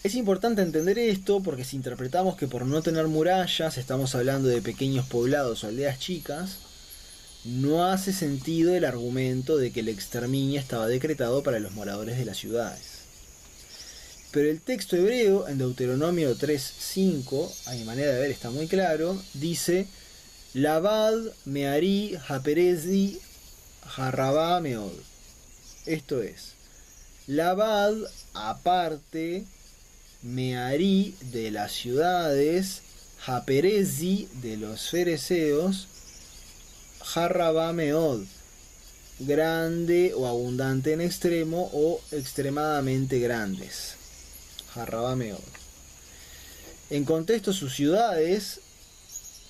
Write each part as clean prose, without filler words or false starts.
Es importante entender esto porque si interpretamos que por no tener murallas estamos hablando de pequeños poblados o aldeas chicas, no hace sentido el argumento de que el exterminio estaba decretado para los moradores de las ciudades. Pero el texto hebreo, en Deuteronomio 3:5, a mi manera de ver está muy claro, dice: Labad meari haperezi harrabá meod. Esto es, Labad aparte, meari de las ciudades, haperezi de los fereceos, harrabá meod, grande o abundante en extremo o extremadamente grandes. Harrabá meod. En contexto, sus ciudades,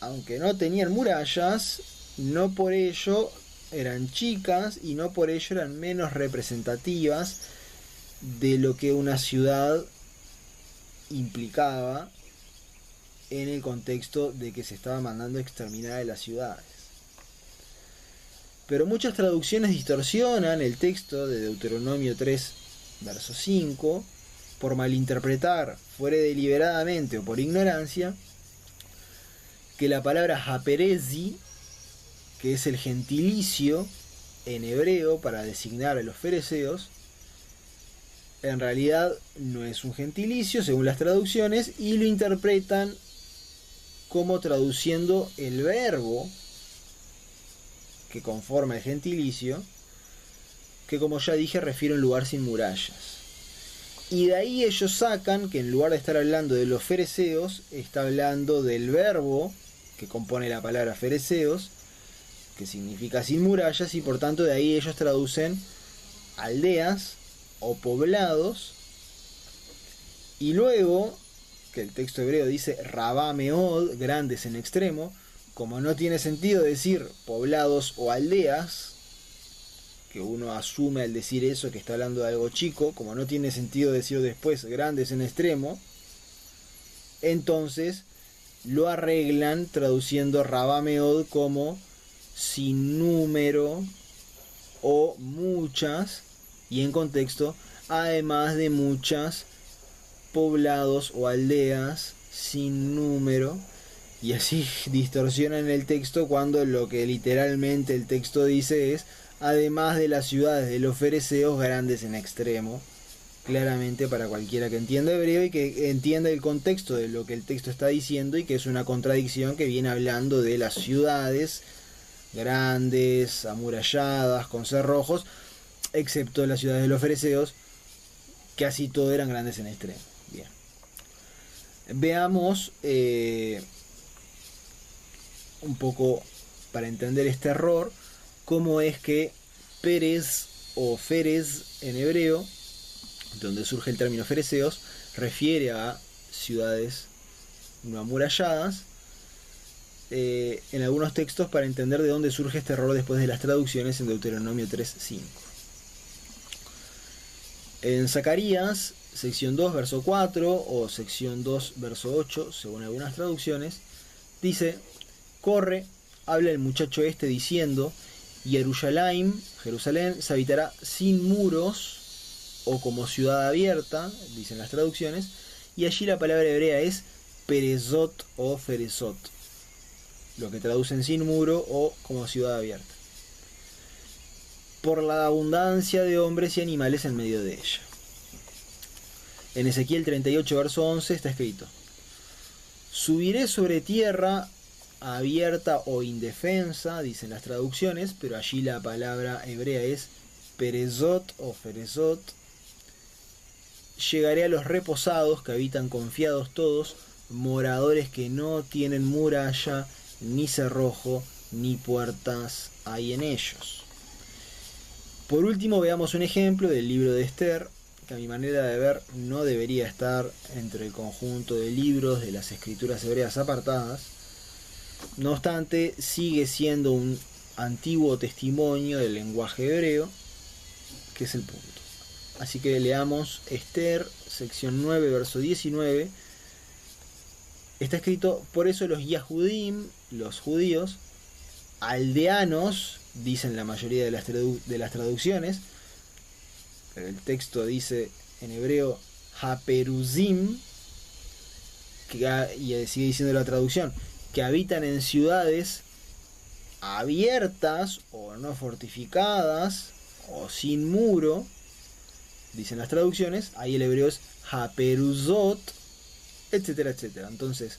aunque no tenían murallas, no por ello eran chicas y no por ello eran menos representativas de lo que una ciudad implicaba en el contexto de que se estaba mandando a exterminar a las ciudades. Pero muchas traducciones distorsionan el texto de Deuteronomio 3, verso 5, por malinterpretar, fuera deliberadamente o por ignorancia, que la palabra haperezi, que es el gentilicio en hebreo para designar a los fereceos, en realidad no es un gentilicio según las traducciones, y lo interpretan como traduciendo el verbo que conforma el gentilicio, que como ya dije refiere a un lugar sin murallas. Y de ahí ellos sacan que en lugar de estar hablando de los fereceos, está hablando del verbo que compone la palabra fereceos, que significa sin murallas, y por tanto de ahí ellos traducen aldeas o poblados. Y luego, que el texto hebreo dice Rabá Meod, grandes en extremo, como no tiene sentido decir poblados o aldeas, que uno asume al decir eso que está hablando de algo chico, como no tiene sentido decir después grandes en extremo, entonces lo arreglan traduciendo Rabá Meod como sin número o muchas, y en contexto, además de muchas poblados o aldeas sin número, y así distorsionan el texto cuando lo que literalmente el texto dice es además de las ciudades de los fereceos grandes en extremo, claramente para cualquiera que entienda hebreo y que entienda el contexto de lo que el texto está diciendo, y que es una contradicción que viene hablando de las ciudades grandes, amuralladas, con cerrojos, excepto las ciudades de los fereceos, que así todo eran grandes en extremo. Bien. Veamos un poco, para entender este error, cómo es que Pérez o Ferez en hebreo, donde surge el término fereceos, refiere a ciudades no amuralladas, en algunos textos, para entender de dónde surge este error después de las traducciones en Deuteronomio 3:5. En Zacarías, sección 2, verso 4, o sección 2, verso 8, según algunas traducciones, dice: corre, habla el muchacho este diciendo, Jerusalén se habitará sin muros o como ciudad abierta, dicen las traducciones, y allí la palabra hebrea es perezot o ferezot, lo que traducen sin muro o como ciudad abierta, por la abundancia de hombres y animales en medio de ella. En Ezequiel 38, verso 11 está escrito: subiré sobre tierra abierta o indefensa, dicen las traducciones, pero allí la palabra hebrea es perezot o ferezot. Llegaré a los reposados que habitan confiados todos, moradores que no tienen muralla, ni cerrojo, ni puertas hay en ellos. Por último, veamos un ejemplo del libro de Esther, que a mi manera de ver no debería estar entre el conjunto de libros de las escrituras hebreas apartadas. No obstante, sigue siendo un antiguo testimonio del lenguaje hebreo, que es el punto. Así que leamos Esther, sección 9, verso 19. Está escrito: por eso los Yahudim, los judíos, aldeanos, dicen la mayoría de las traducciones, pero el texto dice en hebreo Haperuzim, y sigue diciendo la traducción, que habitan en ciudades abiertas o no fortificadas o sin muro, dicen las traducciones. Ahí el hebreo es Haperuzot, etcétera, etcétera. Entonces,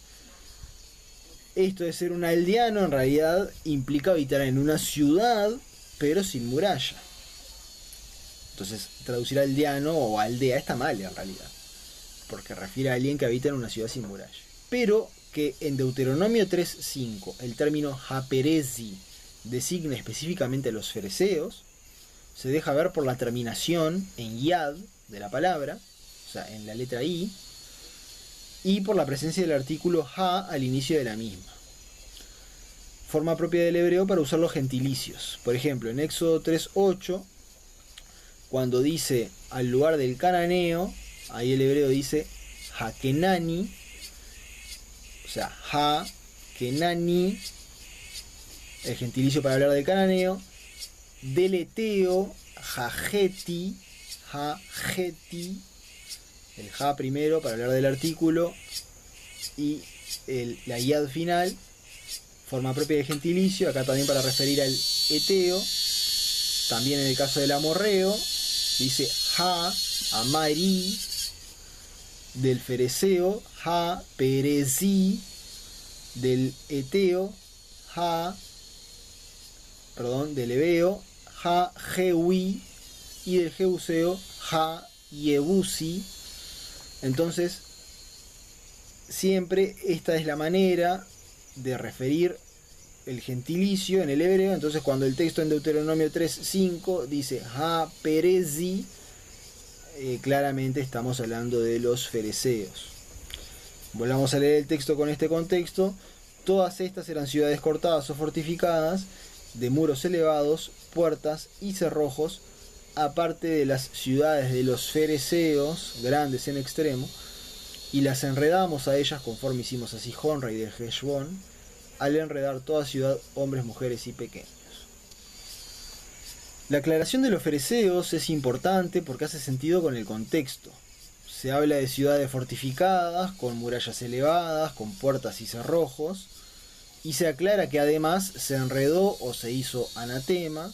esto de ser un aldeano en realidad implica habitar en una ciudad pero sin muralla. Entonces, traducir aldeano o aldea está mal en realidad, porque refiere a alguien que habita en una ciudad sin muralla. Pero que en Deuteronomio 3.5 el término Haperezi designa específicamente a los fereceos, se deja ver por la terminación en yad de la palabra, o sea, en la letra i, y por la presencia del artículo ha al inicio de la misma. Forma propia del hebreo para usar los gentilicios. Por ejemplo, en Éxodo 3.8, cuando dice al lugar del cananeo, ahí el hebreo dice Hakenani, o sea, Hakenani, el gentilicio para hablar del cananeo. Del eteo, Hajeti, el ja primero para hablar del artículo, y la yad final, forma propia de gentilicio, acá también para referir al eteo. También en el caso del amorreo, dice ha, amari, del fereceo, ha, perezi, del eteo, del heveo, ha, jewi, y del jebuseo, ha, yebusi. Entonces, siempre esta es la manera de referir el gentilicio en el hebreo. Entonces, cuando el texto en Deuteronomio 3.5 dice ha perezi, claramente estamos hablando de los fereceos. Volvamos a leer el texto con este contexto. Todas estas eran ciudades cortadas o fortificadas, de muros elevados, puertas y cerrojos, aparte de las ciudades de los fereceos, grandes en extremo, y las enredamos a ellas conforme hicimos a Sihón, rey de Heshbón, al enredar toda ciudad, hombres, mujeres y pequeños. La aclaración de los fereceos es importante porque hace sentido con el contexto. Se habla de ciudades fortificadas, con murallas elevadas, con puertas y cerrojos, y se aclara que además se enredó o se hizo anatema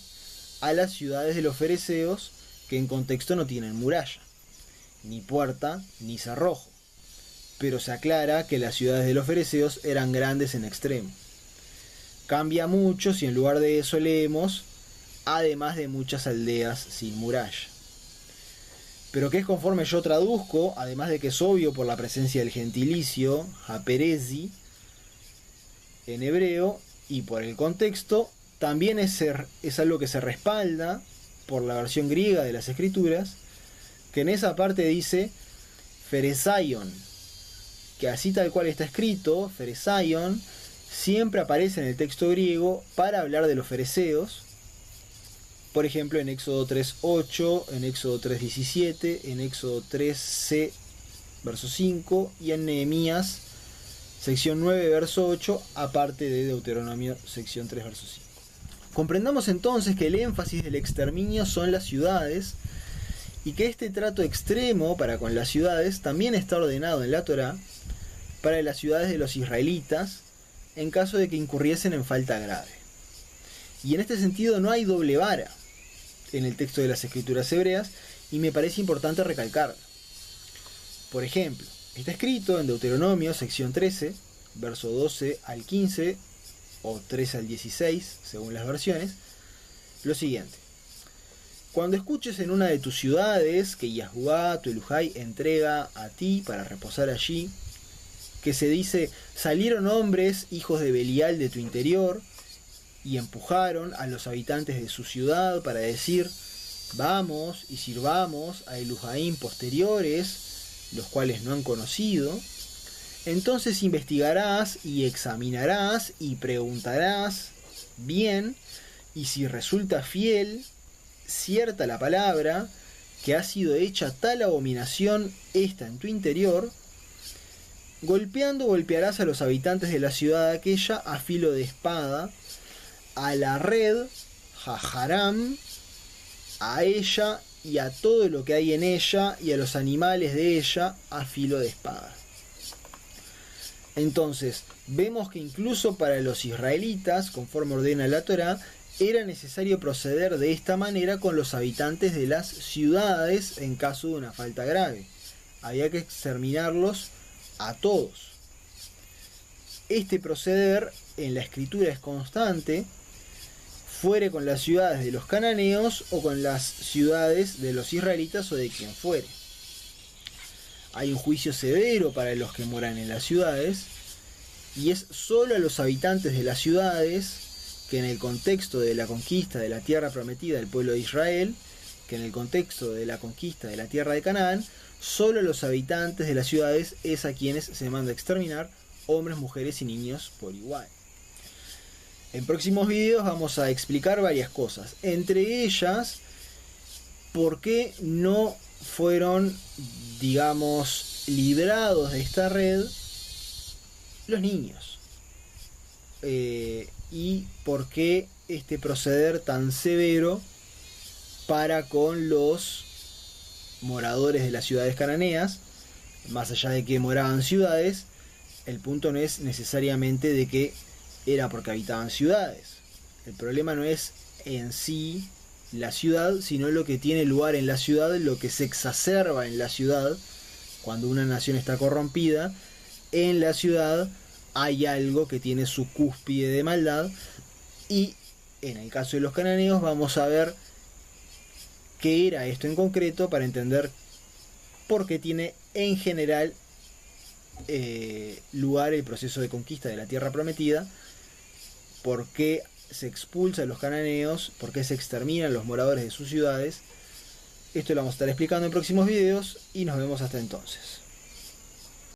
a las ciudades de los fereceos que en contexto no tienen muralla, ni puerta, ni cerrojo. Pero se aclara que las ciudades de los fereceos eran grandes en extremo. Cambia mucho si en lugar de eso leemos además de muchas aldeas sin muralla. Pero que es conforme yo traduzco, además de que es obvio por la presencia del gentilicio, haperezi, en hebreo, y por el contexto, también es algo que se respalda por la versión griega de las escrituras, que en esa parte dice Feresaion, que así tal cual está escrito, Feresaion, siempre aparece en el texto griego para hablar de los fereceos. Por ejemplo, en Éxodo 3.8, en Éxodo 3.17, en Éxodo 3c, verso 5, y en Nehemías, sección 9, verso 8, aparte de Deuteronomio, sección 3, verso 5. Comprendamos entonces que el énfasis del exterminio son las ciudades, y que este trato extremo para con las ciudades también está ordenado en la Torá para las ciudades de los israelitas, en caso de que incurriesen en falta grave. Y en este sentido no hay doble vara en el texto de las escrituras hebreas, y me parece importante recalcarlo. Por ejemplo, está escrito en Deuteronomio, sección 13, verso 12 al 15, o 13 al 16, según las versiones, lo siguiente: cuando escuches en una de tus ciudades que Yahuwá, tu Elohai, entrega a ti para reposar allí, que se dice, salieron hombres, hijos de Belial, de tu interior, y empujaron a los habitantes de su ciudad para decir, vamos y sirvamos a Elohaim posteriores, los cuales no han conocido, entonces investigarás y examinarás y preguntarás bien, y si resulta fiel, cierta la palabra, que ha sido hecha tal abominación esta en tu interior, golpearás a los habitantes de la ciudad aquella a filo de espada, a la red, Jajaram, a ella y a todo lo que hay en ella y a los animales de ella a filo de espada. Entonces, vemos que incluso para los israelitas, conforme ordena la Torá, era necesario proceder de esta manera con los habitantes de las ciudades en caso de una falta grave. Había que exterminarlos a todos. Este proceder en la escritura es constante, fuere con las ciudades de los cananeos o con las ciudades de los israelitas o de quien fuere. Hay un juicio severo para los que moran en las ciudades, y es solo a los habitantes de las ciudades que en el contexto de la conquista de la tierra prometida del pueblo de Israel, que en el contexto de la conquista de la tierra de Canaán, solo a los habitantes de las ciudades es a quienes se manda exterminar, hombres, mujeres y niños por igual. En próximos videos vamos a explicar varias cosas, entre ellas por qué no fueron, digamos, librados de esta red los niños, y por qué este proceder tan severo para con los moradores de las ciudades cananeas. Más allá de que moraban ciudades, el punto no es necesariamente de que era porque habitaban ciudades. El problema no es en sí la ciudad, sino lo que tiene lugar en la ciudad, lo que se exacerba en la ciudad. Cuando una nación está corrompida, en la ciudad hay algo que tiene su cúspide de maldad, y en el caso de los cananeos vamos a ver qué era esto en concreto para entender por qué tiene en general lugar el proceso de conquista de la tierra prometida, por qué se expulsa a los cananeos, por qué se exterminan los moradores de sus ciudades. Esto lo vamos a estar explicando en próximos videos y nos vemos hasta entonces.